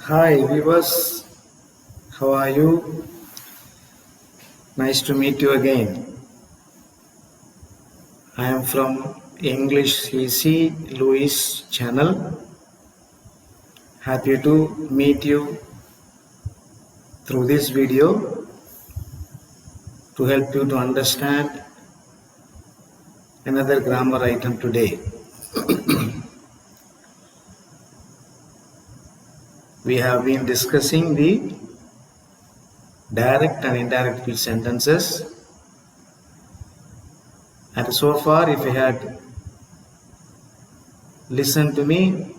Hi viewers, how are you? Nice to meet you again. I am from English CC Louis channel. Happy to meet you through this video to help you to understand another grammar item today. We have been discussing the direct and indirect speech sentences, and so far if you had listened to me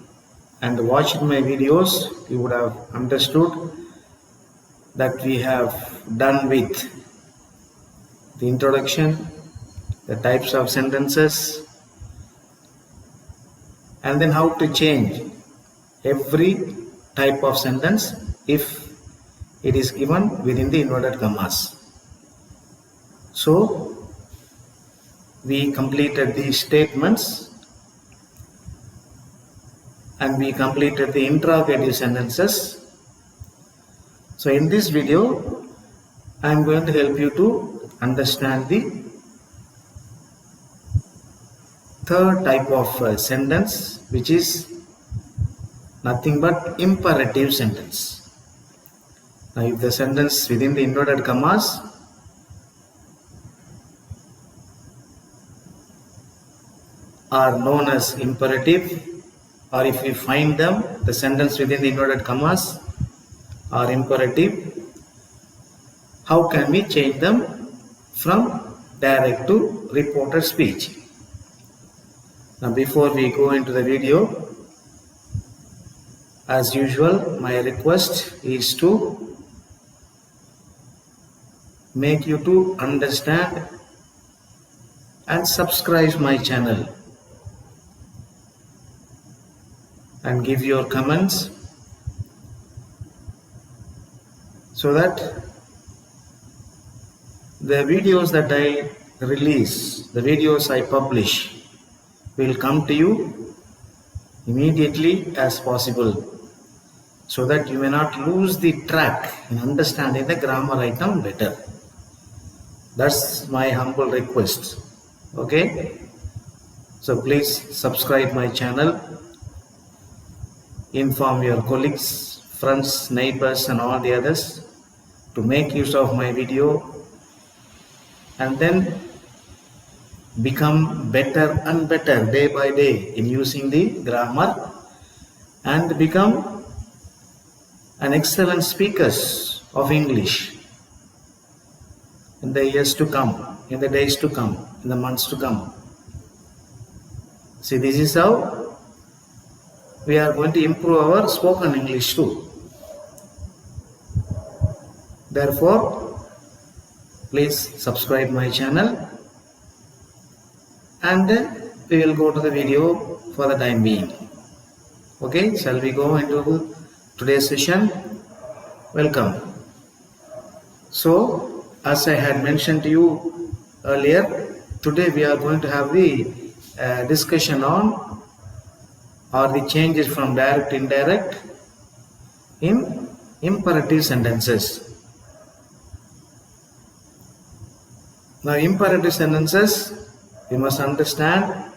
and watched my videos, you would have understood that we have done with the introduction, the types of sentences, and then how to change every type of sentence if it is given within the inverted commas. So we completed these statements and we completed the interrogative sentences. So in this video, I am going to help you to understand the third type of sentence, which is nothing but imperative sentence. Now if the sentence within the inverted commas are known as imperative, or if we find them, the sentence within the inverted commas are imperative, how can we change them from direct to reported speech? Now before we go into the video, as usual, my request is to make you to understand and subscribe my channel and give your comments so that the videos that I release, the videos I publish will come to you immediately as possible, so that you may not lose the track in understanding the grammar item better. That's my humble request. Okay? So please subscribe my channel, inform your colleagues, friends, neighbors and all the others to make use of my video, and then become better and better day by day in using the grammar and become an excellent speakers of English in the years to come, in the days to come, in the months to come. See, this is how we are going to improve our spoken English too. Therefore, please subscribe my channel, and we will go to the video for the time being. Okay, shall we go into today's session? Welcome. So, as I had mentioned to you earlier, today we are going to have the discussion on the changes from direct to indirect in imperative sentences. Now, imperative sentences, you must understand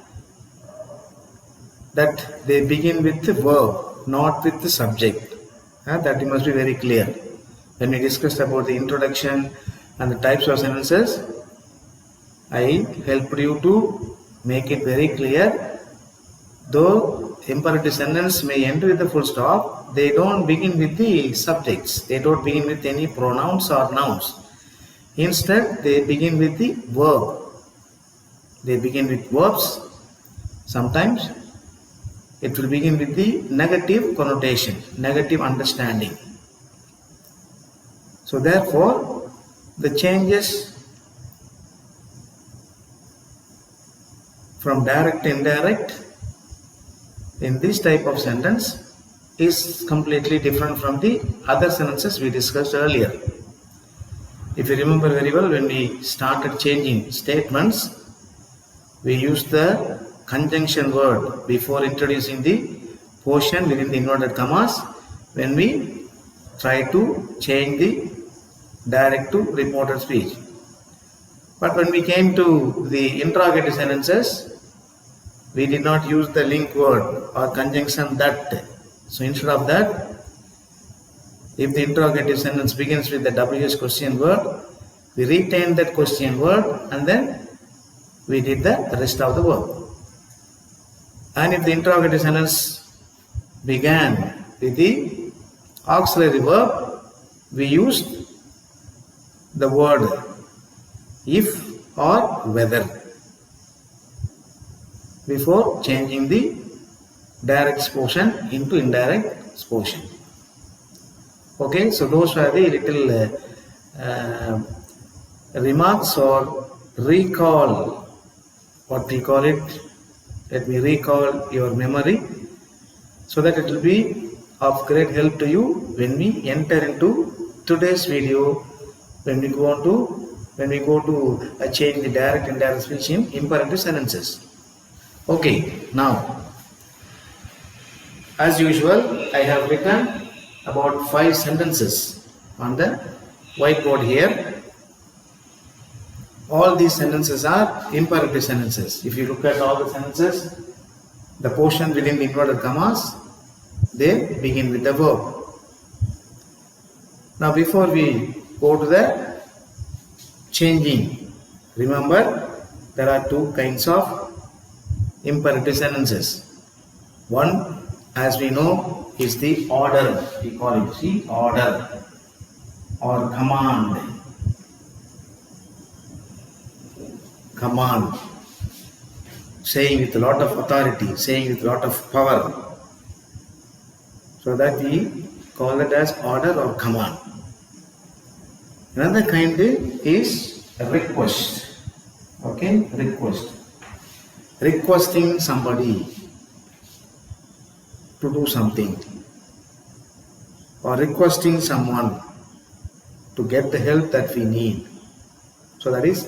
that they begin with the verb, not with the subject. That must be very clear. When we discussed about the introduction and the types of sentences, I helped you to make it very clear. Though imperative sentence may end with the full stop, they don't begin with the subjects. They don't begin with any pronouns or nouns. Instead, they begin with the verb. They begin with verbs. Sometimes it will begin with the negative connotation, negative understanding. So therefore, the changes from direct to indirect in this type of sentence is completely different from the other sentences we discussed earlier. If you remember very well, when we started changing statements, we used the conjunction word before introducing the portion within the inverted commas. when we try to change the direct to reported speech. But when we came to the interrogative sentences, we did not use the link word or conjunction that. So instead of that, if the interrogative sentence begins with the WH question word, we retained that question word and then we did the rest of the work. And if the interrogative sentence began with the auxiliary verb, we used the word if or whether before changing the direct portion into indirect portion. Okay, so those were the little remarks or recall, what we call it. Let me recall your memory so that it will be of great help to you when we enter into today's video, when we go to change the direct and indirect speech in imperative sentences. Okay, now as usual, I have written about 5 sentences on the whiteboard here. All these sentences are imperative sentences. If you look at all the sentences, the portion within the inverted commas, they begin with the verb. Now before we go to the changing, remember there are 2 kinds of imperative sentences. One, as we know, is the order. We call it the order or command. Command, saying with a lot of authority, saying with a lot of power. So that we call it as order or command. Another kind is a request. Okay, request. Requesting somebody to do something or requesting someone to get the help that we need. So that is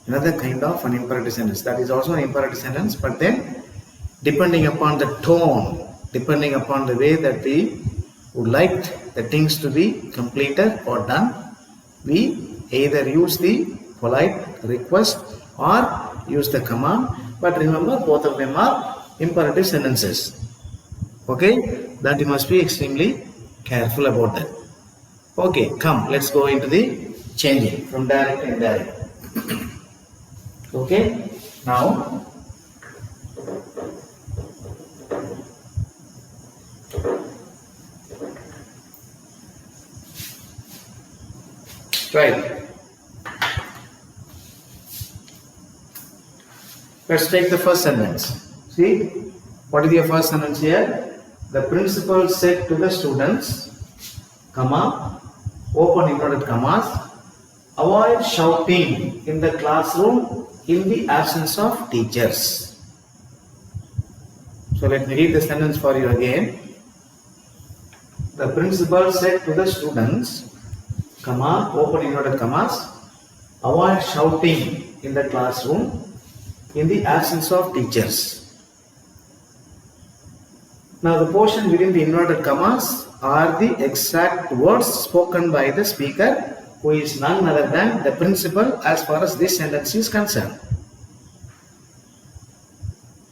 another kind of an imperative sentence. That is also an imperative sentence, but then depending upon the tone, depending upon the way that we would like the things to be completed or done, we either use the polite request or use the command. But remember, both of them are imperative sentences. Okay, that you must be extremely careful about that. Okay, come, let's go into the changing from direct to indirect. Okay, now right. Let's take the first sentence. See, what is your first sentence here? The principal said to the students, comma, open inverted commas, avoid shouting in the classroom in the absence of teachers. So let me read the sentence for you again. The principal said to the students, comma, open inverted commas, avoid shouting in the classroom in the absence of teachers. Now the portion within the inverted commas are the exact words spoken by the speaker, who is none other than the principal as far as this sentence is concerned.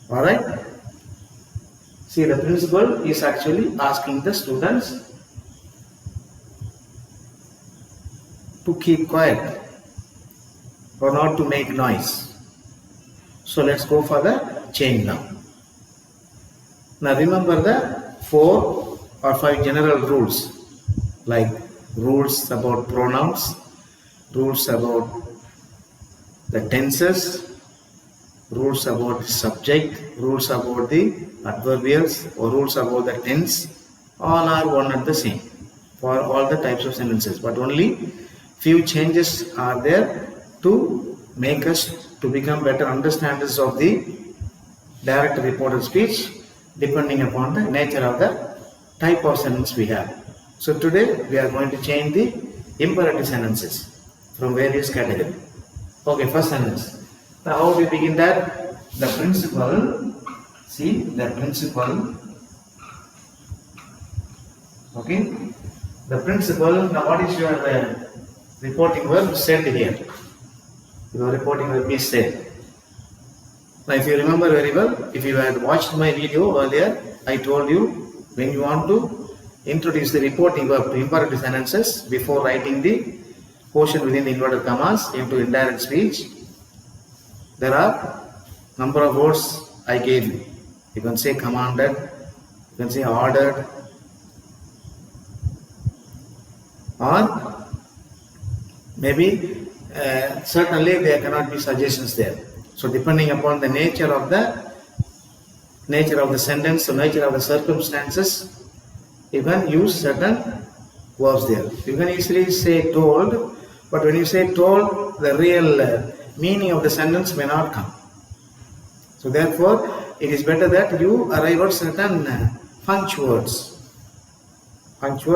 Alright? See, the principal is actually asking the students to keep quiet or not to make noise. So let's go for the change now. Now remember the 4 or 5 general rules, like rules about pronouns, rules about the tenses, rules about the subject, rules about the adverbials, or rules about the tense. All are one and the same for all the types of sentences, but only few changes are there to make us to become better understanders of the direct reported speech, depending upon the nature of the type of sentence we have. So today we are going to change the imperative sentences from various categories. Okay, first sentence. Now how do we begin that? The principal, see, the principal Okay. The principal. Now, what is your reporting verb? Said here. Your reporting verb is said. Now, if you remember very well, if you had watched my video earlier, I told you when you want to introduce the reporting verb to imperative sentences before writing the portion within the inverted commas into indirect speech, there are number of words I gave you. You can say commanded, you can say ordered, or maybe certainly there cannot be suggestions there. So depending upon the nature of the sentence, the nature of the circumstances, you can use certain verbs there. You can easily say told, but when you say told, the real meaning of the sentence may not come. So therefore, it is better that you arrive at certain punctuals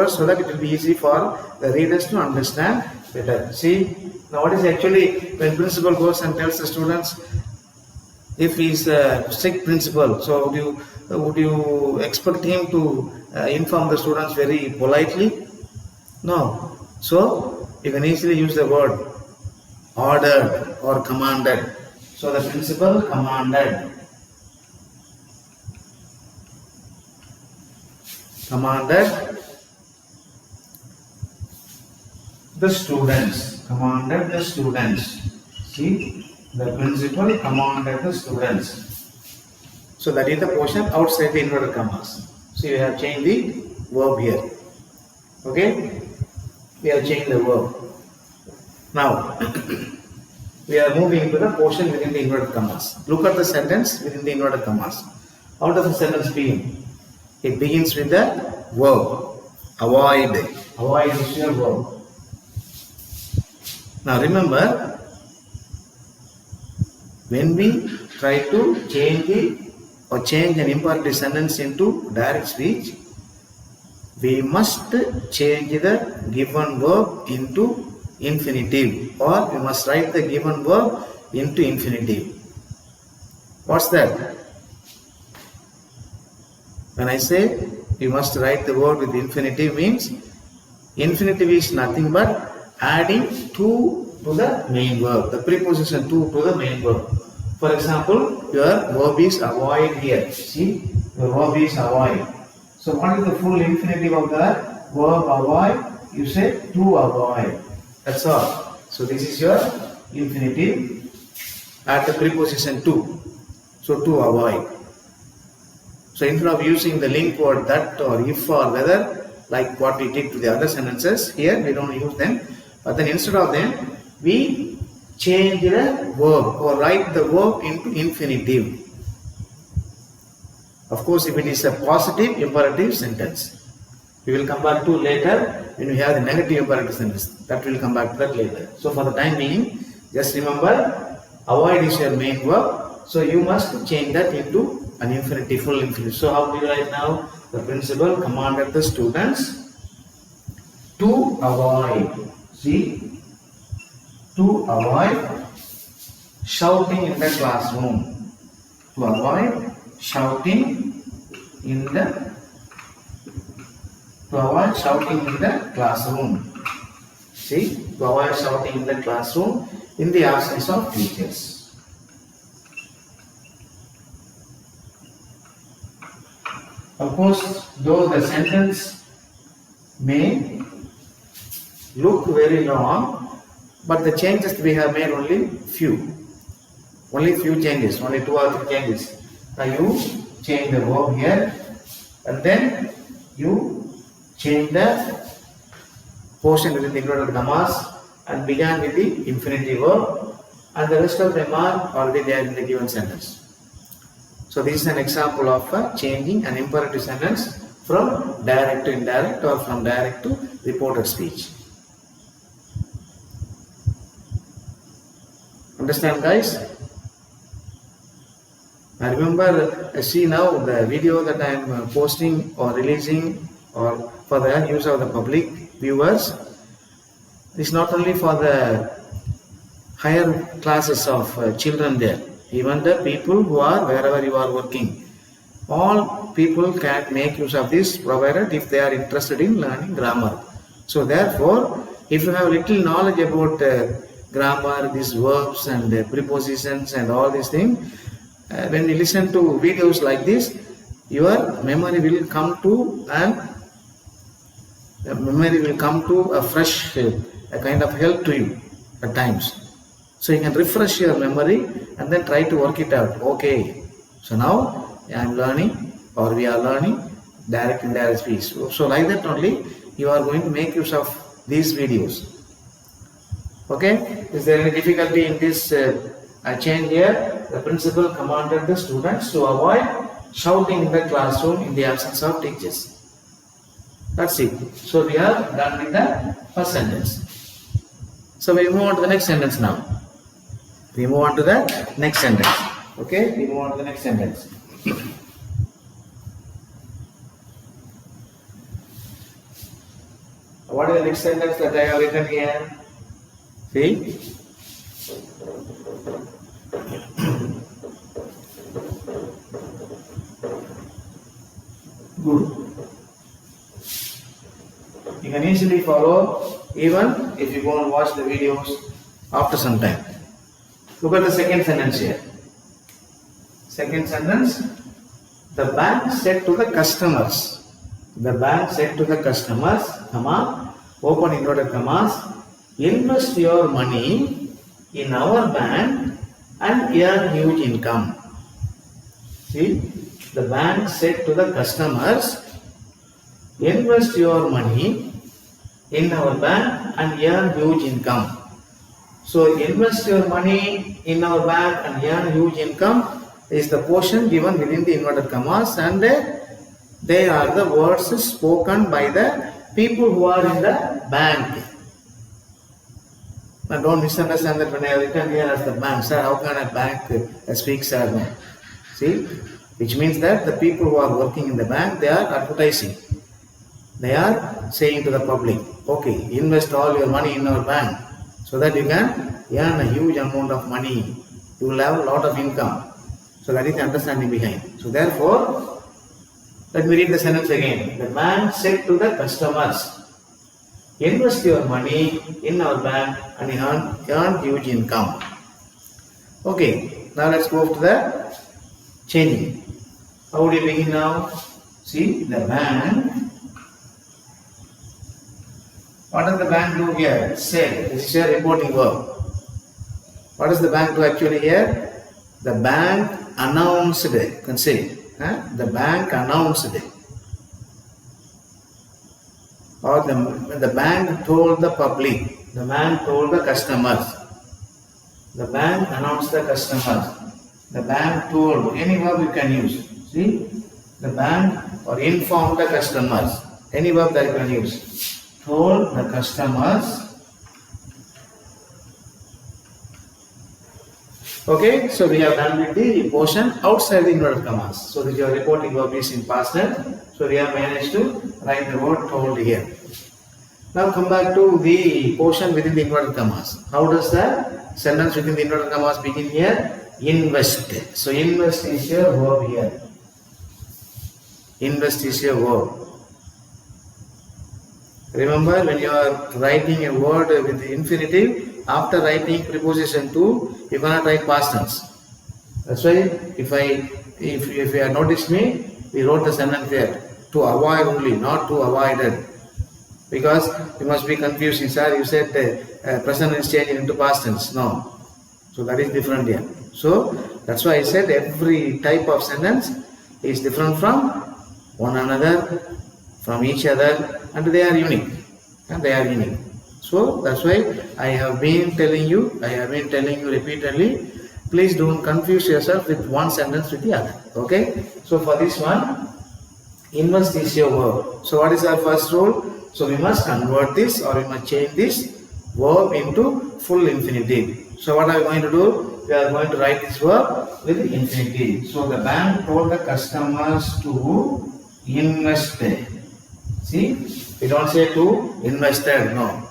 so that it will be easy for the readers to understand better. See, now what is actually when principal goes and tells the students, if he is a strict principal, so would you expect him to inform the students very politely? No. So you can easily use the word ordered or commanded. So the principal commanded the students. See, the principal commanded the students. So that is the portion outside the inverted commas. So you have changed the verb here. Okay? We have changed the verb. Now, we are moving to the portion within the inverted commas. Look at the sentence within the inverted commas. How does the sentence begin? It begins with the verb. Avoid. Avoid is your verb. Now remember, when we try to change an imperative sentence into direct speech, we must change the given verb into infinitive, or we must write the given verb into infinitive. What's that? When I say you must write the word with infinitive, means infinitive is nothing but adding to the main verb, the preposition to the main verb. For example, your verb is avoid here. See, your verb is avoid. So what is the full infinitive of that verb avoid? You say to avoid. That's all. So this is your infinitive at the preposition to. So to avoid. So instead of using the link word that or if or whether, like what we did to the other sentences, here we don't use them. But then instead of them, we change the verb or write the verb into infinitive. Of course, if it is a positive imperative sentence, we will come back to later when we have the negative imperative sentence. That will come back to that later. So for the time being, just remember, avoid is your main verb. So you must change that into an infinitive, full infinitive. So how do you write now? The principal commanded the students to avoid. See, to avoid shouting in the classroom. To avoid shouting in the classroom. See, to avoid shouting in the classroom in the absence of teachers. Of course, though the sentence may look very long, but the changes we have made only few changes, only 2 or 3 changes. Now you change the verb here, and then you change the portion within the inverted commas and began with the infinitive verb, and the rest of them are already there in the given sentence. So this is an example of changing an imperative sentence from direct to indirect or from direct to reported speech. Understand, guys? I remember, see now the video that I am posting or releasing or for the use of the public viewers is not only for the higher classes of children there, even the people who are wherever you are working, All people can make use of this provided if they are interested in learning grammar. So therefore, if you have little knowledge about grammar, these verbs and prepositions and all these things, when you listen to videos like this, your memory will come to a fresh a kind of help to you at times. So you can refresh your memory and then try to work it out. Okay, so now I am learning, or we are learning direct indirect speech. So like that only you are going to make use of these videos. Okay, is there any difficulty in this change here? The principal commanded the students to avoid shouting in the classroom in the absence of teachers. That's it. So we are done with the first sentence. So we move on to the next sentence now. We move on to the next sentence. Okay, we move on to the next sentence. What is the next sentence that I have written here? See? Good. You can easily follow even if you go and watch the videos after some time. Look at the second sentence here. Second sentence, the bank said to the customers. The bank said to the customers, comma, open inverted commas, invest your money in our bank and earn huge income. See, the bank said to the customers, invest your money in our bank and earn huge income. So, invest your money in our bank and earn huge income is the portion given within the inverted commas, and they are the words spoken by the people who are in the bank. Now don't misunderstand that when I have written here as the bank, sir, how can a bank speak, sir? No. See, which means that the people who are working in the bank, they are advertising. They are saying to the public, okay, invest all your money in our bank so that you can earn a huge amount of money. You will have a lot of income. So that is the understanding behind. So therefore, let me read the sentence again. The bank said to the customers, invest your money in our bank and earn huge income. Okay, now let's go to the changing. How do you begin now? See, the bank. What does the bank do here? Said. This is a reporting verb. What does the bank do actually here? The bank announced it. Can say. The bank announced it. Or the bank told the public. The bank told the customers. The bank announced the customers. The bank told. Any verb you can use. See? The bank or informed the customers. Any verb that you can use. Told the customers. Okay, so we have done with the portion outside the inverted commas. So this your reporting verb is in past tense. So we have managed to write the word told here. Now come back to the portion within the inverted commas. How does the sentence within the inverted commas begin here? Invest. So invest is your verb here. Invest is your verb. Remember, when you are writing a word with the infinitive, after writing preposition to, you cannot write past tense. That's why if you have noticed me, we wrote the sentence there. To avoid only, not to avoided. Because you must be confusing, sir. You said present is changed into past tense. No. So that is different here. So that's why I said every type of sentence is different from one another, from each other, and they are unique. So that's why I have been telling you repeatedly, please don't confuse yourself with one sentence with the other. Okay? So for this one, invest is your verb. So what is our first rule? So we must convert this, or we must change this verb into full infinitive. So what are we going to do? We are going to write this verb with the infinitive. So the bank told the customers to invest. See, we don't say to invested, no.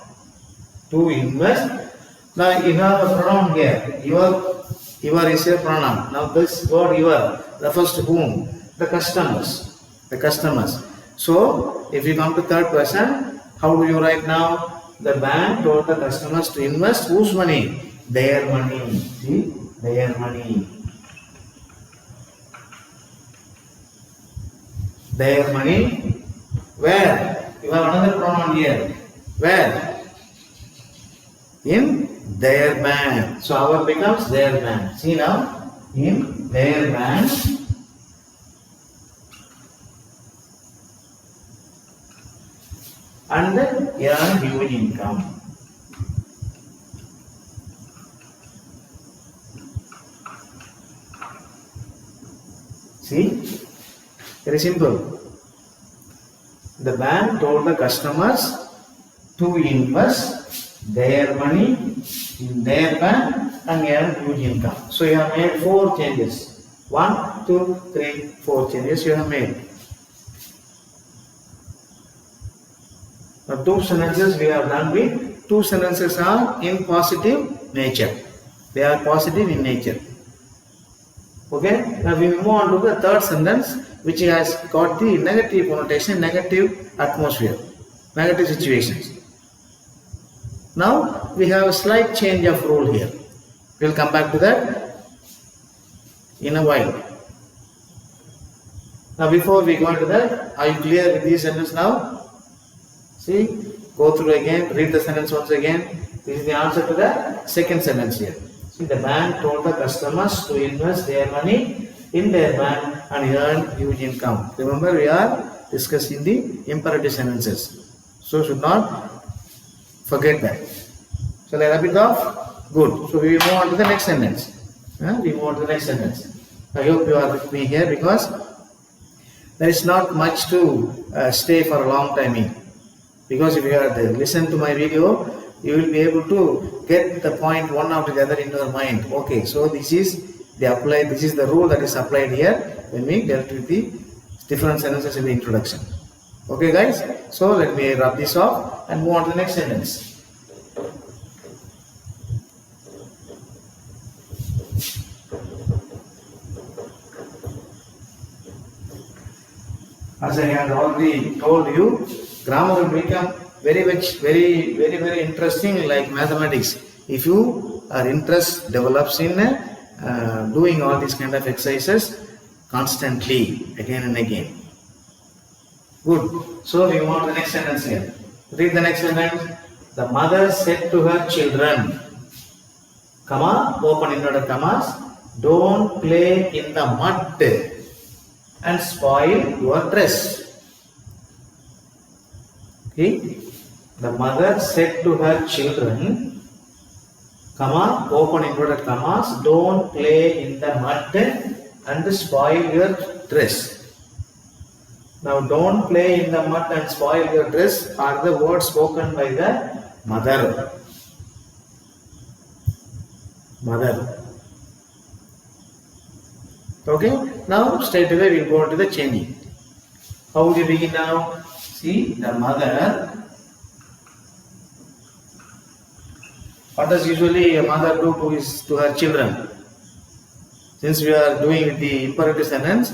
To invest. Now you have a pronoun here. Your is a pronoun. Now this word your refers to whom? The customers. The customers. So, if you come to third person, how do you write now? The bank told the customers to invest whose money? Their money. See? Their money. Their money. Where? You have another pronoun here. Where? In their bank. So our becomes their bank. See now? In their bank. And earn huge income. See? Very simple. The bank told the customers to invest their money in their bank and earn huge income. So you have made 4 changes. 1, 2, 3, 4 changes you have made. Now 2 sentences we have done with. 2 sentences are in positive nature. They are positive in nature. Okay, now we move on to the third sentence, which has got the negative connotation, negative atmosphere, negative situations. Now we have a slight change of rule here. We will come back to that in a while. Now before we go into that, are you clear with these sentences now? See, go through again, read the sentence once again. This is the answer to the second sentence here. See, the bank told the customers to invest their money in their bank and earn huge income. Remember, we are discussing the imperative sentences. So, should not forget that. Shall I wrap it off? Good. So, we will move on to the next sentence. We move on to the next sentence. I hope you are with me here because there is not much to stay for a long time in. Because if you have listened to my video, you will be able to get the point one after the other in your mind. Okay, so this is the rule that is applied here when we dealt with the different sentences in the introduction. Okay guys, so let me wrap this off and move on to the next sentence. As I had already told you, grammar will become very interesting like mathematics. If you are interest develops in doing all these kind of exercises constantly again and again. Good. So we want the next sentence here. Read the next sentence. The mother said to her children, comma, open inverted commas, don't play in the mud and spoil your dress. Okay. The mother said to her children, comma, open inverted commas, don't play in the mud and spoil your dress. Now, don't play in the mud and spoil your dress are the words spoken by the mother. Mother. Okay. Now, straight away we will go on to the changing. How will you begin now? See, the mother. What does usually a mother do to her children? Since we are doing the imperative sentence,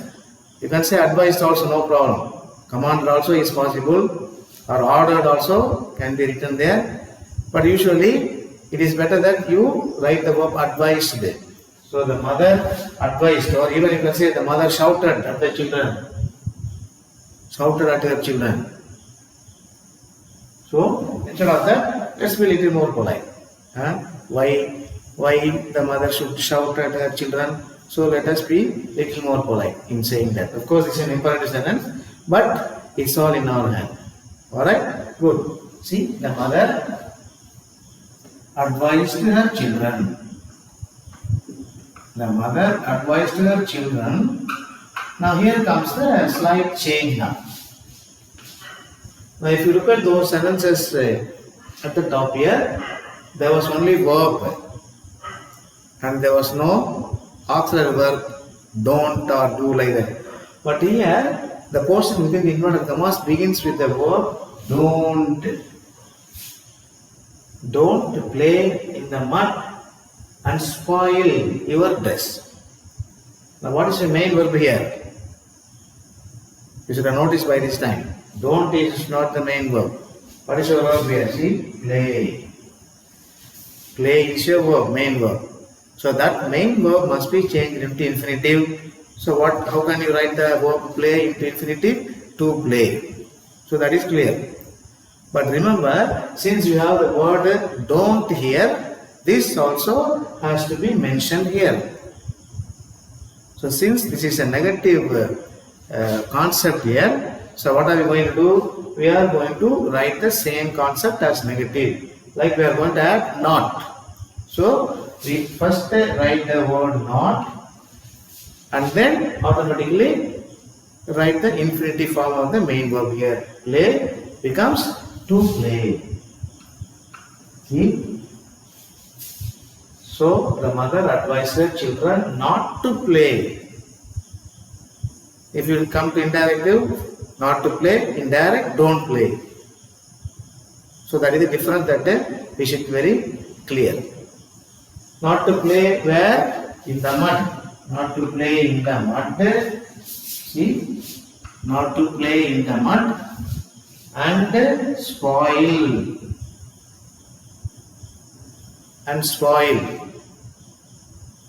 you can say advised also, no problem. Commanded also is possible, or ordered also can be written there. But usually it is better that you write the verb advised. So the mother advised, or even you can say the mother shouted at the children. Shouted at her children. So instead of that, let's be a little more polite. Why the mother should shout at her children? So let us be little more polite in saying that. Of course, it's an imperative sentence, but it's all in our hand. Alright? Good. See, the mother advised her children. The mother advised her children. Now here comes the slight change now. Now if you look at those sentences at the top here, there was only verb and there was no auxiliary verb, don't or do like that. But here, the portion within the inverted commas begins with the verb don't. Don't play in the mud and spoil your dress. Now what is the main verb here? You should have noticed by this time. Don't is not the main verb. What is your verb here? See, play. Play is your verb, main verb. So that main verb must be changed into infinitive. So what? How can you write the verb play into infinitive? To play. So that is clear. But remember, since you have the word don't here, this also has to be mentioned here. So since this is a negative concept here, so what are we going to do? We are going to write the same concept as negative. Like we are going to add not. So we first write the word not and then automatically write the infinitive form of the main verb here. Play becomes to play. See? So the mother advised her children not to play. If you come to indirective, not to play, indirect, don't play. So that is the difference that we should be very clear. Not to play where? In the mud. Not to play in the mud. See? Not to play in the mud and spoil. And spoil.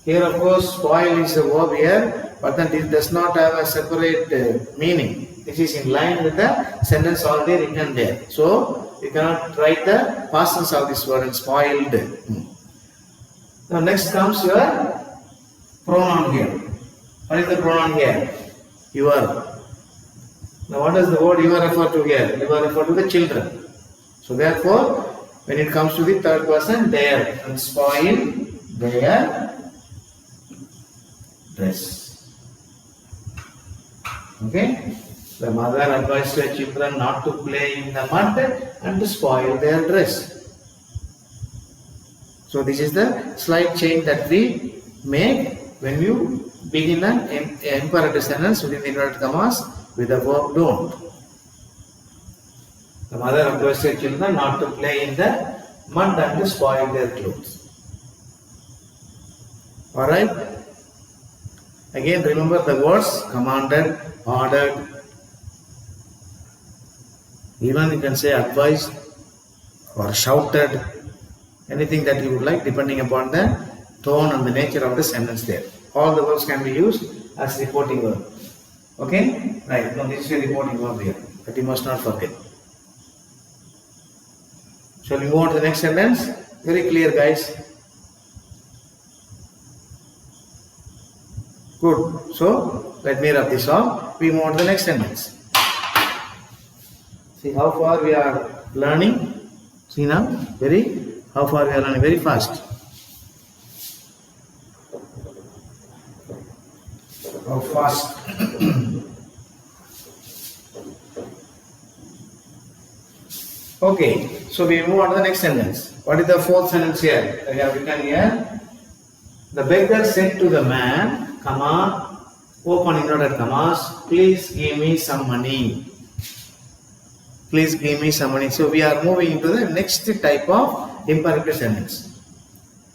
Here of course spoil is a verb here, but then it does not have a separate meaning. This is in line with the sentence already written there. So you cannot write the past tense of this word and spoiled. Now next comes your pronoun here. What is the pronoun here? Your. Now what does the word your refer to here? You refer to the children. So therefore, when it comes to the third person, their, and spoil their dress. Okay? The mother advised her children not to play in the mud and to spoil their dress. So this is the slight change that we make when you begin an imperative sentence within the inverted commas with the verb don't. The mother advised her children not to play in the mud and to spoil their clothes. Alright? Again remember the words commanded, ordered. Even you can say advised or shouted. Anything that you would like depending upon the tone and the nature of the sentence there. All the verbs can be used as reporting verb. Okay? Right. Now this is a reporting verb here. But you must not forget. Shall we move on to the next sentence? Very clear, guys. Good. So, let me wrap this off. We move on to the next sentence. See how far we are learning. See now? How far we are learning? Very fast. How fast? Okay, so we move on to the next sentence. What is the fourth sentence here? I have written here. The beggar said to the man, comma, open inverted commas, please give me some money. Please give me some money. So we are moving into the next type of imperative sentence.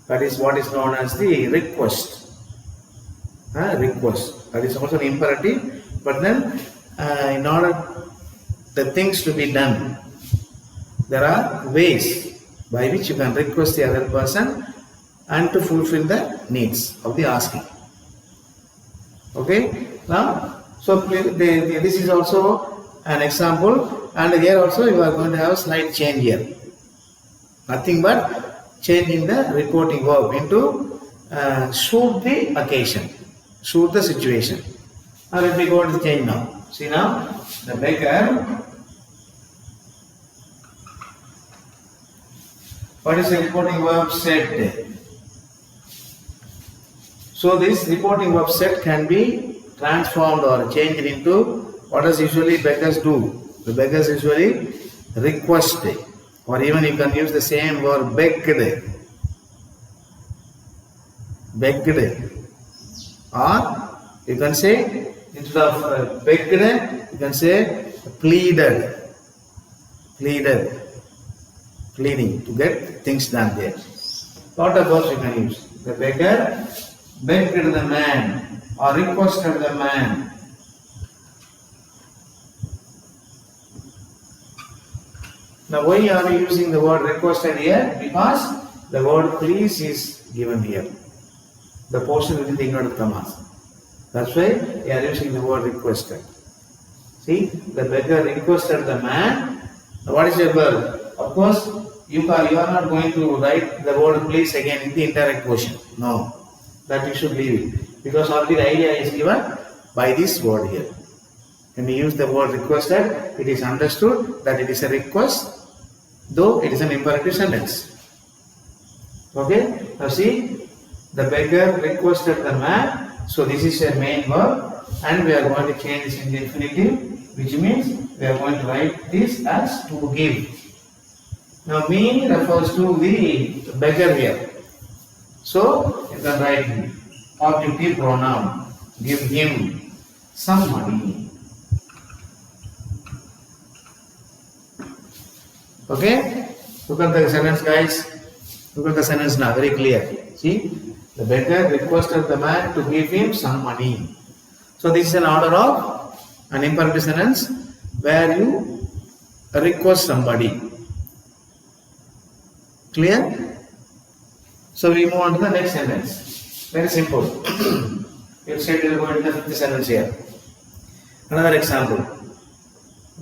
That is what is known as the request. Request. That is also an imperative. But then in order the things to be done, there are ways by which you can request the other person and to fulfill the needs of the asking. Okay? Now, so this is also an example, and here also you are going to have a slight change here. Nothing but changing the reporting verb into suit the occasion, suit the situation. Now let me go to the change now. See now, the beggar. What is the reporting verb said? So this reporting verb said can be transformed or changed into what does usually beggars do? The beggars usually request, or even you can use the same word begged. Begged. Or you can say instead of begged, you can say pleaded. Pleaded. Pleading to get things done there. Lot of verbs you can use. The beggar begged the man or requested the man. Now why are you using the word requested here? Because the word please is given here. The portion within the inverted commas. That's why we are using the word requested. See, the beggar requested the man. What is your verb? Of course, you are not going to write the word please again in the indirect portion. No, that you should leave it. Because already the idea is given by this word here. When we use the word requested, it is understood that it is a request, though it is an imperative sentence. Okay? Now see, the beggar requested the man. So this is a main verb, and we are going to change this in the infinitive, which means we are going to write this as to give. Now me refers to the beggar here. So you can write objective pronoun. Give him some money. Okay? Look at the sentence, guys. Look at the sentence now, very clear. See, the beggar requested the man to give him some money. So this is an order of an imperative sentence where you request somebody. Clear? So we move on to the next sentence. Very simple. You said you will go into the fifth sentence here. Another example.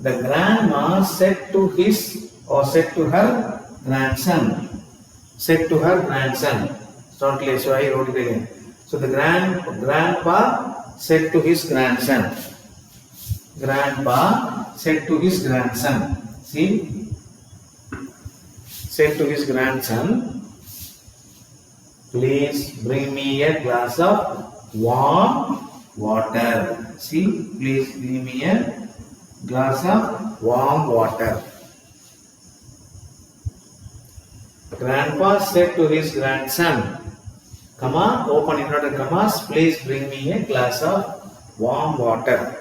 The grandma said to his or said to her grandson. Said to her grandson. It's not clear, so I wrote it again. So the grandpa said to his grandson. Grandpa said to his grandson. See? Said to his grandson, please bring me a glass of warm water. See? Please bring me a glass of warm water. Grandpa said to his grandson, comma, open inverted commas, please bring me a glass of warm water.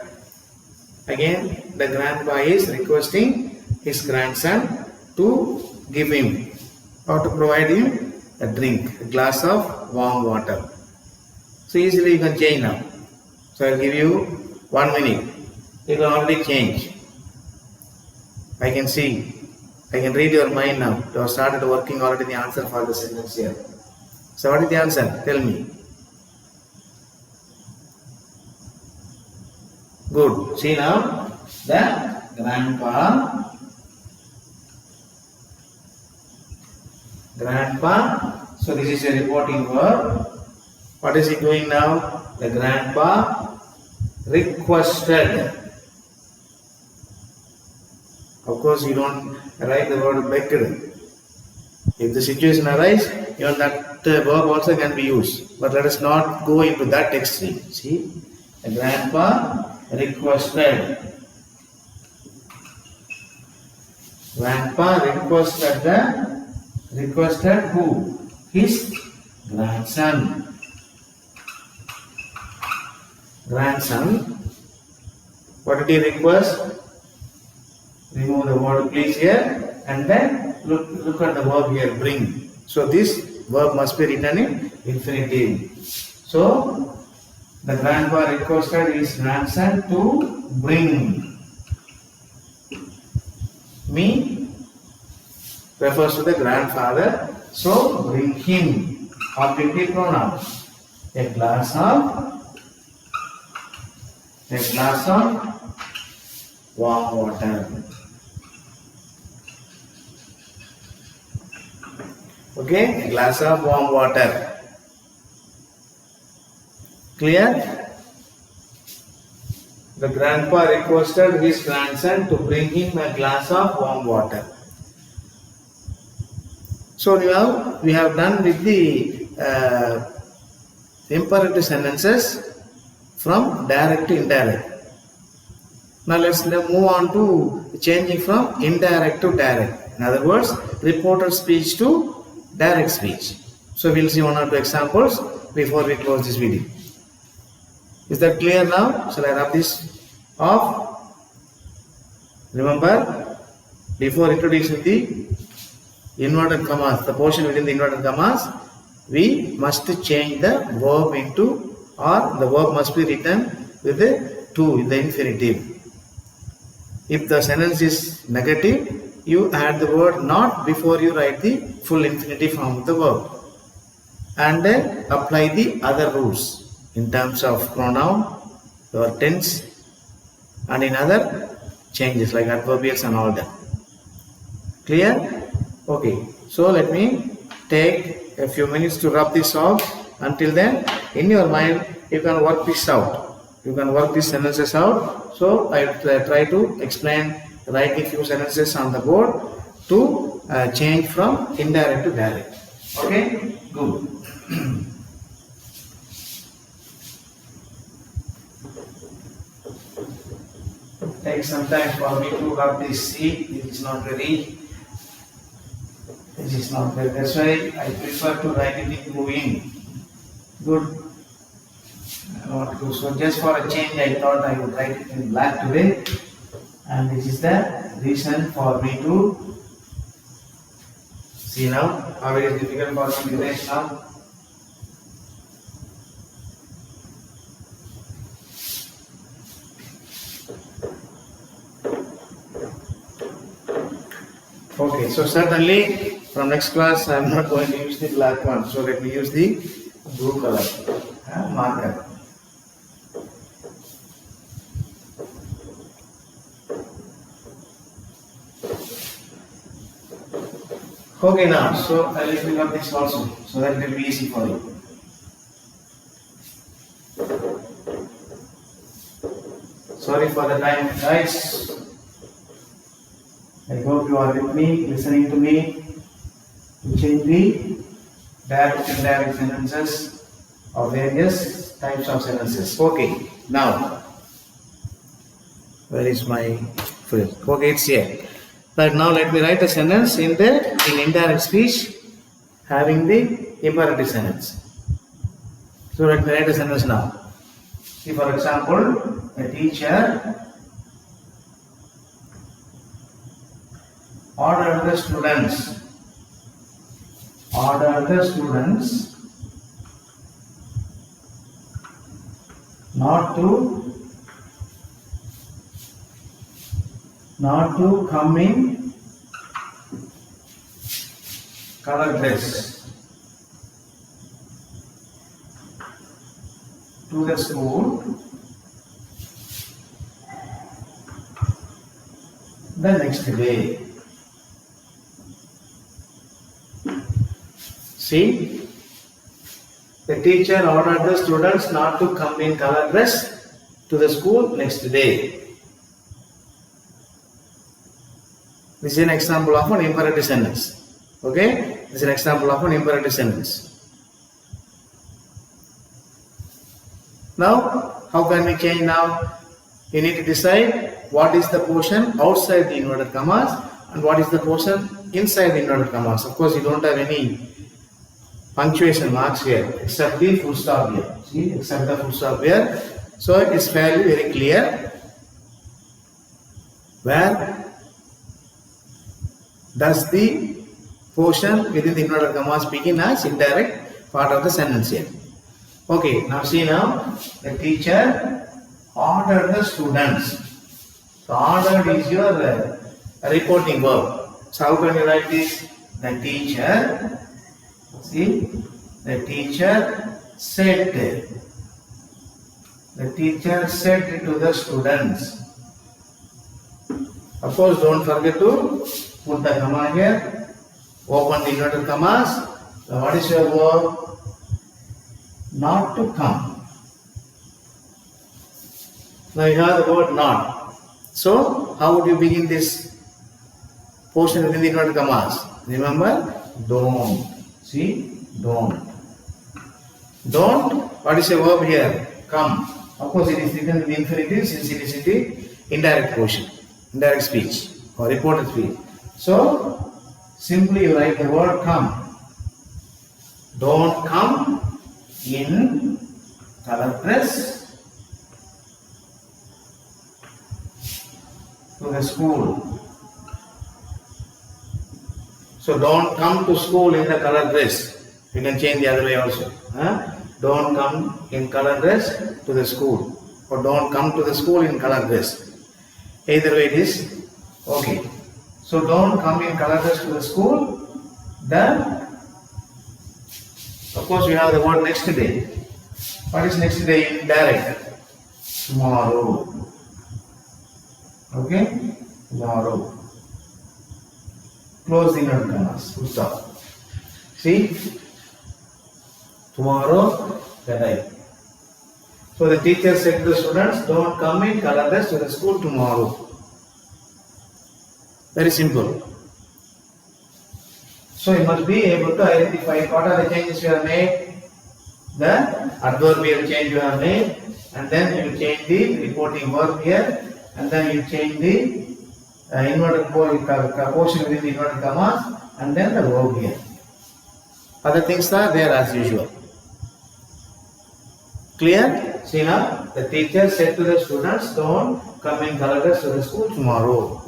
Again, the grandpa is requesting his grandson to give him or to provide him a drink, a glass of warm water. So easily you can change now. So I will give you 1 minute. You can already change. I can see. I can read your mind now. You have started working already the answer for the sentence here. So what is the answer? Tell me. Good. See now, the grandpa. So this is a reporting verb. What is he doing now? The grandpa requested. Of course, you don't write the word begged. If the situation arises, even that verb also can be used. But let us not go into that extreme. See, the grandpa requested. Grandpa requested who? His grandson. Grandson. What did he request? Remove the word please here and then look at the verb here, bring. So this verb must be written in infinitive. So the grandpa requested his grandson to bring. Me refers to the grandfather. So bring him. Objective pronoun. A glass of warm water. Okay, a glass of warm water. Clear? The grandpa requested his grandson to bring him a glass of warm water. So now we have done with the imperative sentences from direct to indirect. Now let's move on to changing from indirect to direct. In other words, reported speech to direct speech. So we'll see 1 or 2 examples before we close this video. Is that clear now? Shall I wrap this off? Remember, before introducing the inverted commas, the portion within the inverted commas, we must change the verb into, or the verb must be written with the to in the infinitive. If the sentence is negative, you add the word not before you write the full infinitive form of the verb, and then apply the other rules in terms of pronoun, your tense, and in other changes like adverbials and all that. Clear? Okay, so let me take a few minutes to rub this off. Until then, in your mind, you can work this out. You can work these sentences out. So I try to explain, write a few sentences on the board to change from indirect to direct. Okay, good. Take some time for me to rub this. See, this is not very. That's why I prefer to write it in blue ink. Good. So just for a change, I thought I would write it in black today, and this is the reason for me to see now how it is difficult for me to erase now. Okay, so certainly from next class I am not going to use the black one, so let me use the blue color marker. Okay, now, so I will pick up this also, so that it will be easy for you. Sorry for the time, guys. I hope you are with me, listening to me, to change the direct and indirect sentences of various types of sentences. Okay, now, where is my phrase? Okay, it's here. But now let me write a sentence in indirect speech having the imperative sentence. So let me write a sentence now. See, for example, a teacher ordered the students not to come in color dress to the school the next day. See, the teacher ordered the students not to come in color dress to the school next day. This is an example of an imperative sentence. Okay? This is an example of an imperative sentence. Now, how can we change now? You need to decide what is the portion outside the inverted commas and what is the portion inside the inverted commas. Of course, you don't have any punctuation marks here except the full stop here. See, except the full stop here. So it is fairly very clear where does the portion within the inverted commas begin as indirect part of the sentence here. Okay, now see now, the teacher ordered the students. So ordered is your reporting verb. So how can you write this? The teacher, see, the teacher said to the students. Of course, don't forget to put the comma here, open the inverted commas. So what is your verb? Not to come. Now you have the word not. So how would you begin this portion within the inverted commas? Remember, don't. See, don't. Don't, what is your verb here? Come. Of course it is written in the infinitive since it is in the indirect portion, indirect speech or reported speech. So simply you write the word come. Don't come in color dress to the school. So don't come to school in the color dress. You can change the other way also. Don't come in color dress to the school, or don't come to the school in color dress. Either way it is okay. So don't come in color dress to the school. Then, of course, we have the word next day. What is next day? Indirect. Tomorrow. Okay? Tomorrow. Close the inverted commas. Full stop. See? Tomorrow, the day. So the teacher said to the students, don't come in color dress to the school tomorrow. Very simple. So you must be able to identify what are the changes you have made, the adverbial change you have made, and then you change the reporting verb here, and then you change the inverted portion within the inverted commas, and then the verb here. Other things are there as usual. Clear? See now, the teacher said to the students, don't come in color dress to the school tomorrow.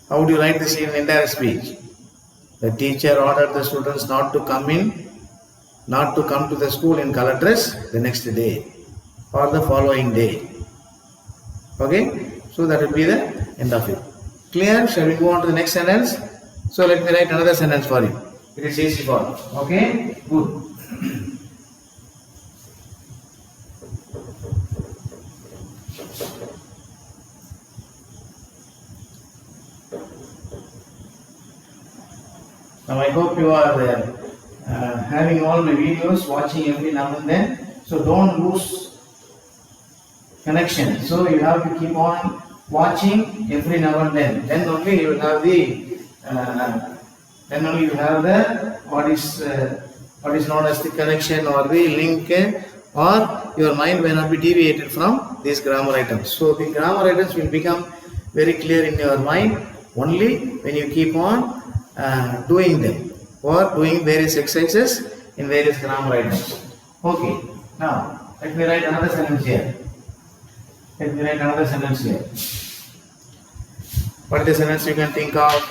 How would you write this in indirect speech? The teacher ordered the students not to come to the school in color dress the next day or the following day. Okay? So that will be the end of it. Clear? Shall we go on to the next sentence? So let me write another sentence for you. It is easy for you. Okay? Good. Now I hope you are having all my videos, watching every now and then. So don't lose connection. So you have to keep on watching every now and then. Then only you will have the what is known as the connection or the link, or your mind may not be deviated from these grammar items. So the grammar items will become very clear in your mind only when you keep on doing them or doing various exercises in various grammar items. Okay, now let me write another sentence here. What is the sentence you can think of?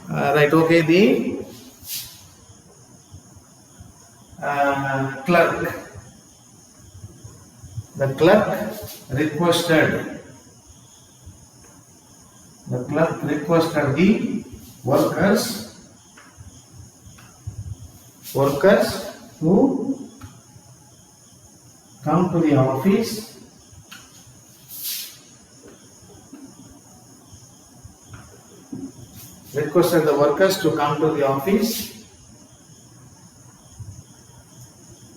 Right, okay, the clerk requested the workers who come to the office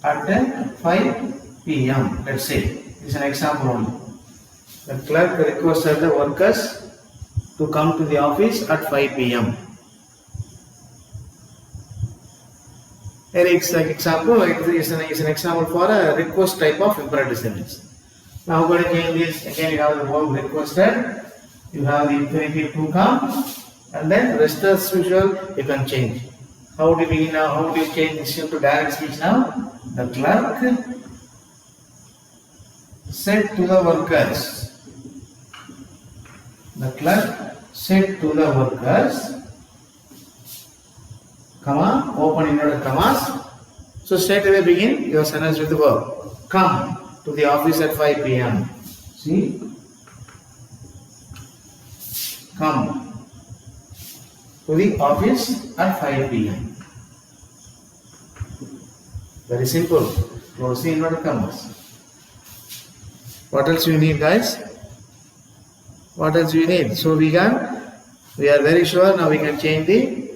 at 5 p.m. Let's say it's an example only. The clerk requested the workers to come to the office at 5 p.m. Example, is an example for a request type of imperative sentence. Now, going to change this again. You have the verb requested, you have the infinitive to come, and then rest as usual you can change. How do you begin now? How do you change this into direct speech now? The clerk said to the workers. The clerk said to the workers, comma, open inverted commas. So straight away begin your sentence with the verb. Come to the office at 5 p.m. See? Come to the office at 5 p.m. Very simple. Close the inverted commas. What else you need, guys? What else you need? So we are very sure now we can change the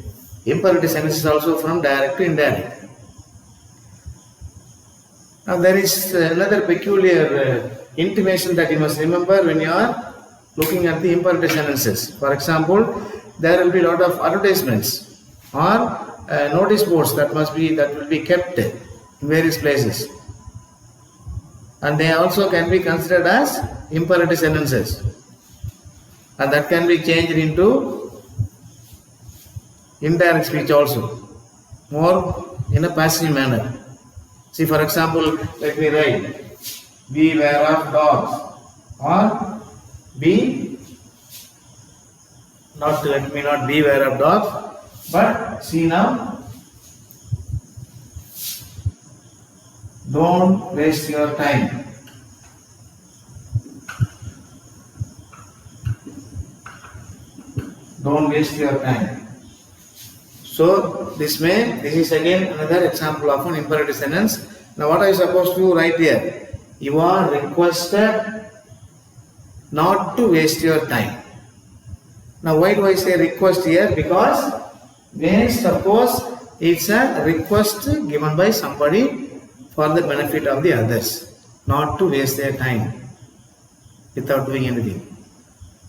imperative sentences also from direct to indirect. Now there is another peculiar intimation that you must remember when you are looking at the imperative sentences. For example, there will be a lot of advertisements or notice boards that will be kept in various places, and they also can be considered as imperative sentences, and that can be changed into indirect speech also, more in a passive manner. See, for example, let me write, beware of dogs, or let me not beware of dogs, but see now, don't waste your time. Don't waste your time. So this is again another example of an imperative sentence. Now what are you supposed to write here? You are requested not to waste your time. Now why do I say request here? Because when suppose it's a request given by somebody for the benefit of the others, not to waste their time without doing anything.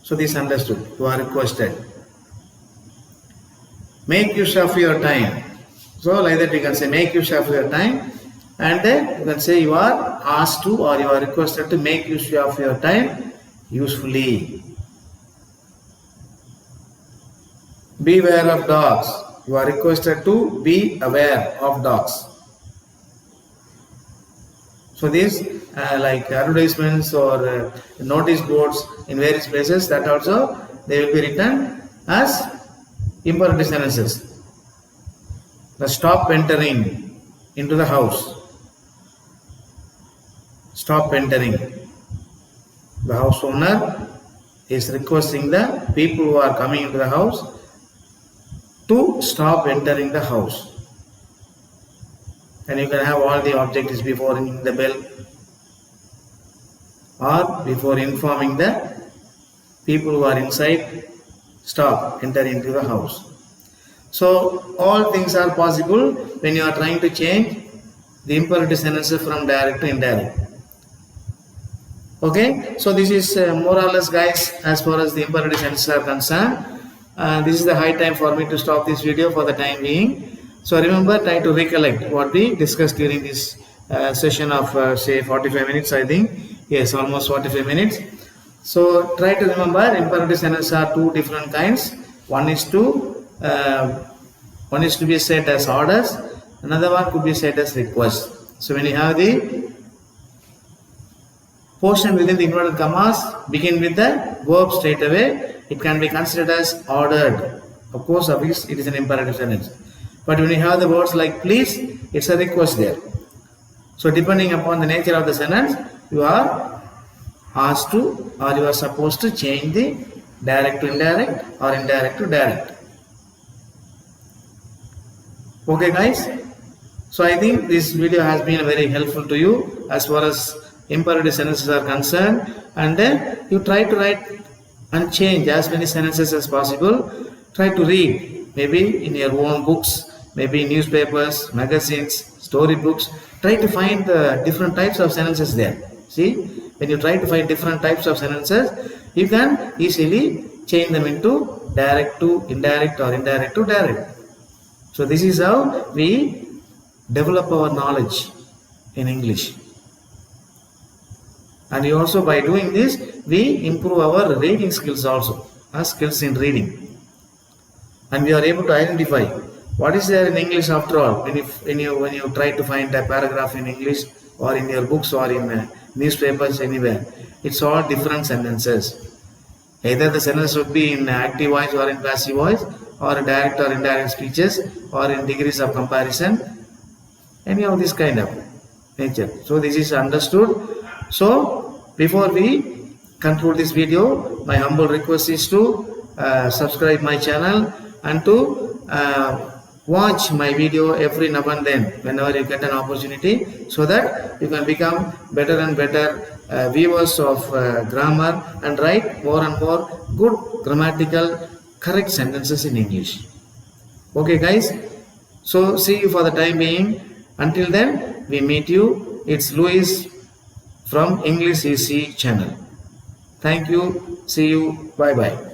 So this understood. You are requested. Make use of your time. So like that you can say make use of your time, and then you can say you are asked to or you are requested to make use of your time usefully. Beware of dogs. You are requested to be aware of dogs. So these like advertisements or notice boards in various places, that also they will be written as imperative sentences. The stop entering into the house. Stop entering. The house owner is requesting the people who are coming into the house to stop entering the house. And you can have all the objectives before ringing the bell or before informing the people who are inside, stop, enter into the house. So all things are possible when you are trying to change the imperative sentences from direct to indirect. Okay, so this is more or less, guys, as far as the imperative sentences are concerned. This is the high time for me to stop this video for the time being. So remember, try to recollect what we discussed during this session of say 45 minutes, I think. Yes, almost 45 minutes. So try to remember, imperative sentences are two different kinds. One is to be said as orders. Another one could be said as request. So when you have the portion within the inverted commas begin with the verb straight away, it can be considered as ordered. Of course, obviously it is an imperative sentence. But when you have the words like please, it's a request there. So depending upon the nature of the sentence, you are asked to or you are supposed to change the direct to indirect or indirect to direct. Okay, guys. So I think this video has been very helpful to you as far as imperative sentences are concerned, and then you try to write and change as many sentences as possible. Try to read, maybe in your own books, maybe in newspapers, magazines, storybooks. Try to find the different types of sentences there. See, when you try to find different types of sentences, you can easily change them into direct to indirect or indirect to direct. So this is how we develop our knowledge in English. And also by doing this, we improve our reading skills also, skills in reading. And we are able to identify what is there in English after all. When you try to find a paragraph in English or in your books or in newspapers anywhere, it's all different sentences. Either the sentence would be in active voice or in passive voice, or direct or indirect speeches, or in degrees of comparison, any of this kind of nature. So this is understood. So before we conclude this video, my humble request is to subscribe my channel and to watch my video every now and then whenever you get an opportunity, so that you can become better and better viewers of grammar and write more and more good grammatical correct sentences in English. Okay, guys. So see you for the time being. Until then, we meet you. It's Louis from English Easy channel. Thank you. See you. Bye bye.